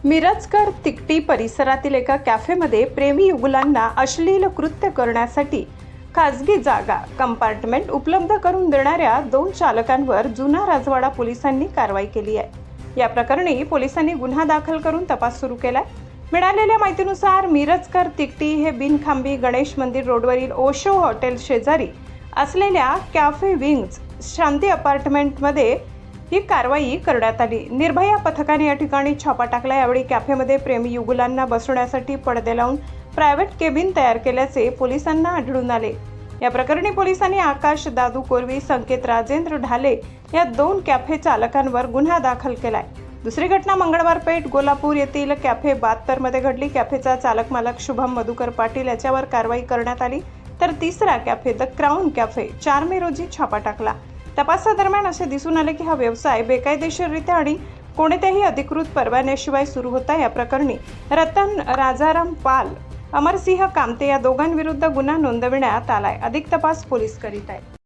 मिरजकर तिकटी परिसरातील एका कॅफेमध्ये प्रेमी युगुलांना अश्लील कृत्य करण्यासाठी खासगी जागा कंपार्टमेंट उपलब्ध करून देणाऱ्या 2 चालकांवर जुना राजवाडा पोलिसांनी कारवाई केली आहे। या प्रकरणी पोलिसांनी गुन्हा दाखल करून तपास सुरू केलाय। मिळालेल्या माहितीनुसार मिरजकर तिकटी हे बिनखांबी गणेश मंदिर रोडवरील ओशो हॉटेल शेजारी असलेल्या कॅफे विंग्ज शांती अपार्टमेंटमध्ये ही कारवाई करण्यात आली। निर्भया पथकाने या ठिकाणी छापा टाकला। यावेळी कॅफेमध्ये प्रेमी युगुलांना बसवण्यासाठी पडदे लावून प्रायव्हेट केबिन तयार केल्याचे पोलिसांना आढळून आले। या प्रकरणी पोलिसांनी आकाश दादू कोरवी, संकेत राजेंद्र ढाले या 2 कॅफे चालकांवर गुन्हा दाखल केलाय। दुसरी घटना मंगळवार पेठ गोलापूर येथील कॅफे 72 मध्ये घडली। कॅफेचा चालक मालक शुभम मधुकर पाटील याच्यावर कारवाई करण्यात आली, तर तिसरा कॅफे द क्राउन कॅफे 4 मे रोजी छापा टाकला। तपासादरम्यान असे दिसून आले की हा व्यवसाय बेकायदेशीररित्या आणि कोणत्याही अधिकृत परवान्याशिवाय सुरू होता। या प्रकरणी रतन राजाराम पाल, अमरसिंह कामते या दोघांविरुद्ध गुन्हा नोंदविण्यात आलाय। अधिक तपास पोलीस करीत आहेत।